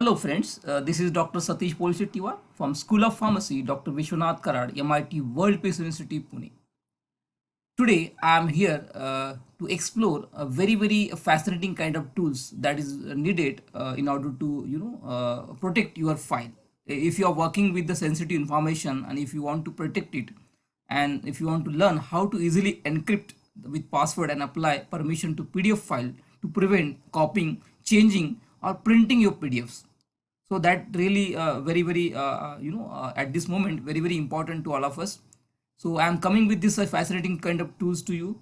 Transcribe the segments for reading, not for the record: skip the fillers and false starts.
Hello friends, this is Dr. Satish Polshettiwa from School of Pharmacy, Dr. Vishwanath Karad, MIT World Peace University, Pune. Today I am here to explore a very fascinating kind of tools that is needed in order to protect your file. If you are working with the sensitive information and if you want to protect it, and if you want to learn how to easily encrypt with password and apply permission to PDF file to prevent copying, changing or printing your PDFs. So that really at this moment very important to all of us. So I am coming with this fascinating kind of tools to you.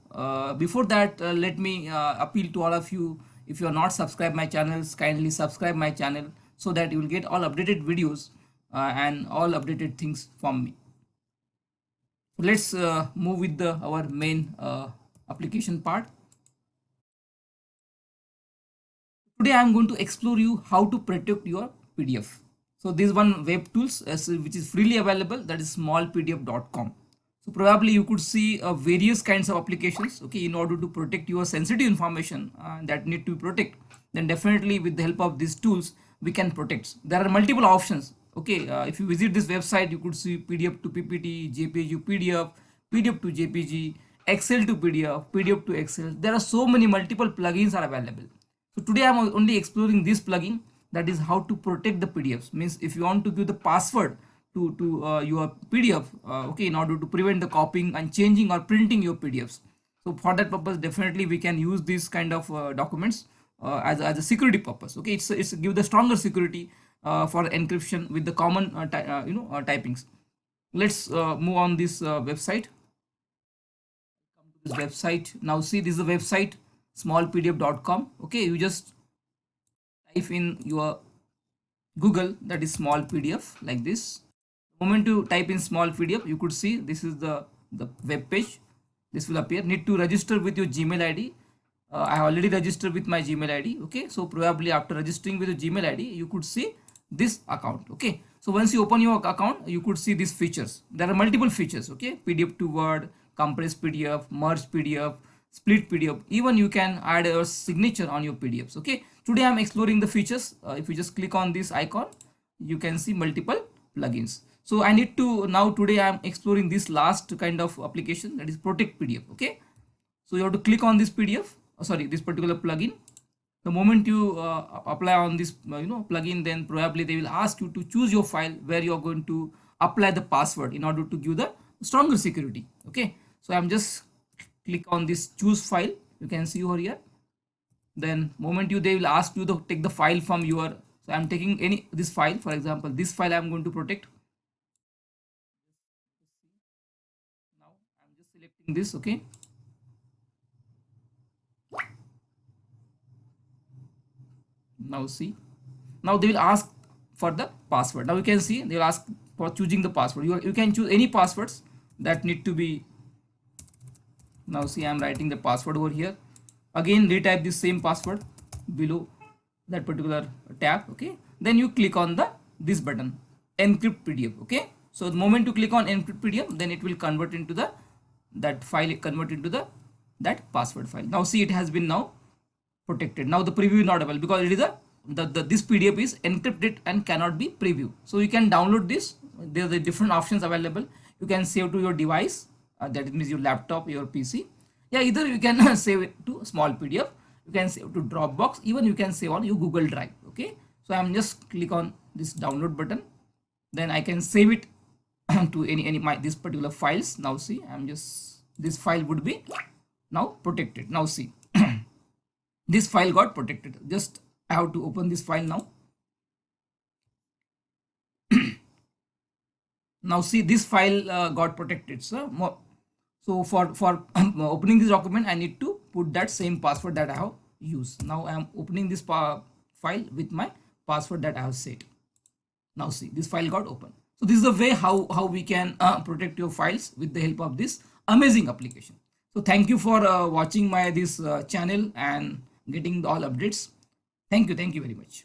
Before that, let me appeal to all of you. If you are not subscribed my channels, kindly subscribe my channel so that you will get all updated videos and all updated things from me. Let's move with our main application part. Today I am going to explore you how to protect your PDF. So this one web tools which is freely available, that is smallpdf.com. So probably you could see various kinds of applications, okay, in order to protect your sensitive information that need to be protect. Then definitely with the help of these tools we can protect. There are multiple options. Okay, if you visit this website, you could see PDF to PPT, JPG to PDF, PDF to JPG, Excel to PDF, PDF to Excel. There are so many multiple plugins are available. So today I'm only exploring this plugin, that is how to protect the PDFs. Means if you want to give the password to your PDF, okay, in order to prevent the copying and changing or printing your PDFs. So for that purpose, definitely we can use this kind of documents as a security purpose. Okay, it's give the stronger security for encryption with the common typings. Let's move on this website. Come to this website. Now see, this is the website smallpdf.com. okay, you just type in your Google, that is small PDF, like this. The moment you type in small PDF, you could see this is the web page. This will appear. Need to register with your Gmail ID. I have already registered with my Gmail ID. Okay, so probably after registering with your Gmail ID, you could see this account. Okay, so once you open your account, you could see these features. There are multiple features. Okay, PDF to Word, compressed PDF, merged PDF, split PDF. Even you can add a signature on your PDFs. Okay, today I'm exploring the features. If you just click on this icon, you can see multiple plugins. So I need to now today I'm exploring this last kind of application, that is protect PDF. Okay, so you have to click on this PDF, this particular plugin. The moment you apply on this plugin, then probably they will ask you to choose your file where you are going to apply the password in order to give the stronger security. Okay, so I'm just click on this choose file. You can see over here. Then moment they will ask you to take the file from your, so I'm taking this file. For example, this file I'm going to protect. Now I'm just selecting this. Okay, now see, now they will ask for the password. Now you can see they will ask for choosing the password. You can choose any passwords that need to be. Now see, I'm writing the password over here. Again retype this same password below that particular tab. Okay, then you click on this button, encrypt PDF. Okay, so the moment you click on encrypt PDF, then it will convert into that file, convert into that password file. Now see, it has been now protected. Now the preview is not available because it is this PDF is encrypted and cannot be preview. So you can download this. There are the different options available. You can save to your device, that means your laptop, your PC. Yeah, either you can save it to small PDF, you can save to Dropbox, even you can save on your Google Drive. Okay, so I'm just click on this download button, then I can save it to any this particular files. Now see, I'm just, this file would be now protected. Now see, this file got protected. Just I have to open this file now. Now see, this file got protected. So for opening this document, I need to put that same password that I have used. Now I am opening this file with my password that I have set. Now see, this file got open. So this is the way how we can protect your files with the help of this amazing application. So thank you for watching my this channel and getting all updates. Thank you very much.